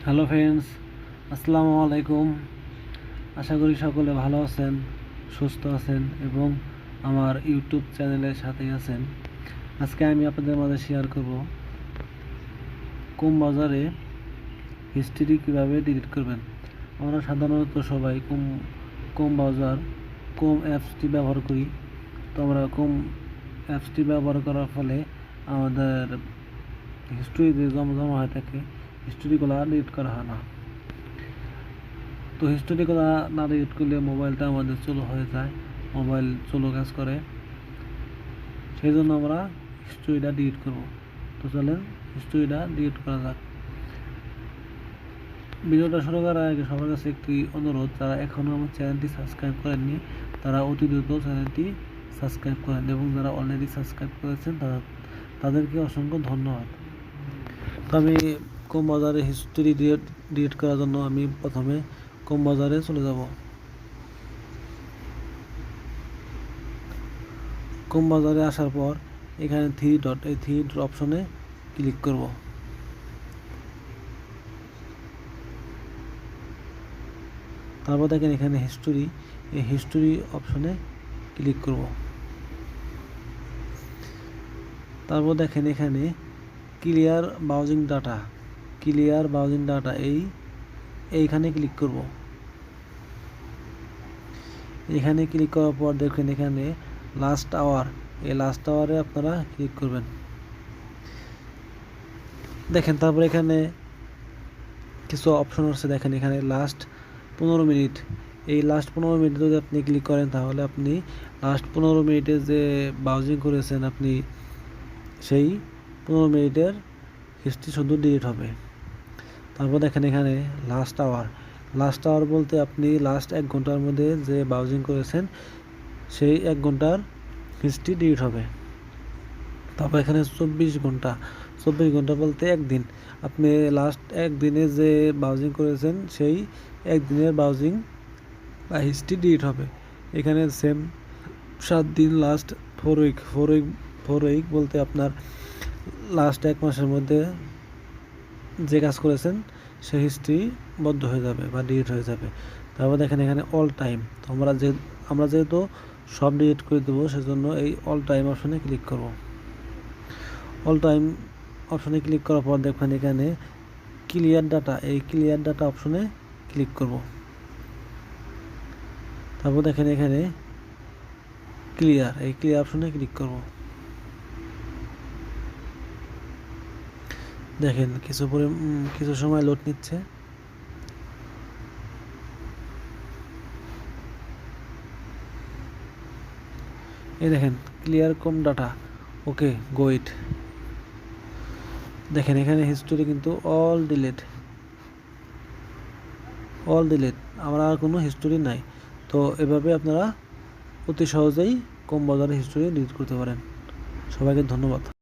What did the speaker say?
Hello friends, আসসালামু আলাইকুম। আশা করি সকলে ভালো আছেন, সুস্থ আছেন এবং আমার ইউটিউব চ্যানেলের সাথেই আছেন। আজকে আমি আপনাদের মাঝে শেয়ার করব কম বাজারে হিস্ট্রি কীভাবে ডিলিট করবেন। আমরা সাধারণত সবাই কম বাজার কম অ্যাপসটি ব্যবহার করি। তো আমরা কম অ্যাপসটি ব্যবহার করার ফলে আমাদের হিস্ট্রিতে জমা হয়ে থাকে, হিস্ট্রিগুলো ডিলিট করা হয় না। তো হিস্টোরিগুলো না ডিলিট করলে মোবাইলটা আমাদের স্লো হয়ে যায়, মোবাইল স্লো কাজ করে, সেই জন্য আমরা হিস্টোরিটা ডিলিট করব। তো চলেন হিস্টোরিটা ডিলিট করা যাক। ভিডিওটা শুরু করার আগে সবার কাছে একটি অনুরোধ, যারা এখনও আমার চ্যানেলটি সাবস্ক্রাইব করেননি তারা অতি দ্রুত চ্যানেলটি সাবস্ক্রাইব করেন এবং যারা অলরেডি সাবস্ক্রাইব করেছেন তাদেরকে অসংখ্য ধন্যবাদ। তো আমি কম বাজারে হিস্টোরি ডিলিট করার জন্য আমি প্রথমে কম বাজারে চলে যাব। কম বাজারে আসার পর এখানে থ্রি ডট অপশনে ক্লিক করব। তারপর দেখেন এখানে হিস্টোরি, এই হিস্টোরি অপশনে ক্লিক করব। তারপর দেখেন এখানে ক্লিয়ার ব্রাউজিং ডাটা এইখানে ক্লিক করব। এখানে ক্লিক করার পর দেখেন এখানে লাস্ট আওয়ার, এই লাস্ট আওয়ারে আপনারা ক্লিক করবেন। দেখেন তারপর এখানে কিছু অপশন আছে, দেখেন এখানে লাস্ট 15 মিনিট, এই লাস্ট 15 মিনিট যদি আপনি ক্লিক করেন তাহলে আপনি লাস্ট 15 মিনিটে যে ব্রাউজিং করেছেন আপনি সেই 15 মিনিটের হিস্ট্রি শুধু ডিলিট হবে। তারপর দেখেন এখানে লাস্ট আওয়ার বলতে আপনি লাস্ট 1 ঘন্টার মধ্যে যে ব্রাউজিং করেছেন সেই 1 ঘন্টার হিস্ট্রি ডিলিট হবে। তারপর এখানে 24 ঘন্টা বলতে একদিন, আপনি লাস্ট একদিনে যে ব্রাউজিং করেছেন সেই একদিনের ব্রাউজিং বা হিস্ট্রি ডিলিট হবে। এখানে সেম 7 দিন, লাস্ট 4 উইক বলতে আপনার লাস্ট 1 মাসের মধ্যে যে কাজ করেছেন সেই হিস্ট্রি বদ্ধ হয়ে যাবে বা ডিলিট হয়ে যাবে। তারপর দেখেন এখানে অল টাইম, তো আমরা যেহেতু সব ডিলিট করে দেবো সেজন্য এই অল টাইম অপশনে ক্লিক করব। অল টাইম অপশনে ক্লিক করার পর দেখবেন এখানে ক্লিয়ার ডাটা অপশনে ক্লিক করব। তারপর দেখেন এখানে ক্লিয়ার অপশনে ক্লিক করব। দেখেন কিছু সময় লোড নিচ্ছে। এই দেখেন ক্লিয়ার কম ডাটা, ওকে গো ইট। দেখেন এখানে হিস্টোরি কিন্তু অল ডিলিট, আমার আর কোনো হিস্টোরি নাই। তো এভাবে আপনারা অতি সহজেই কম বাজারে হিস্টোরি ডিলিট করতে পারেন। সবাইকে ধন্যবাদ।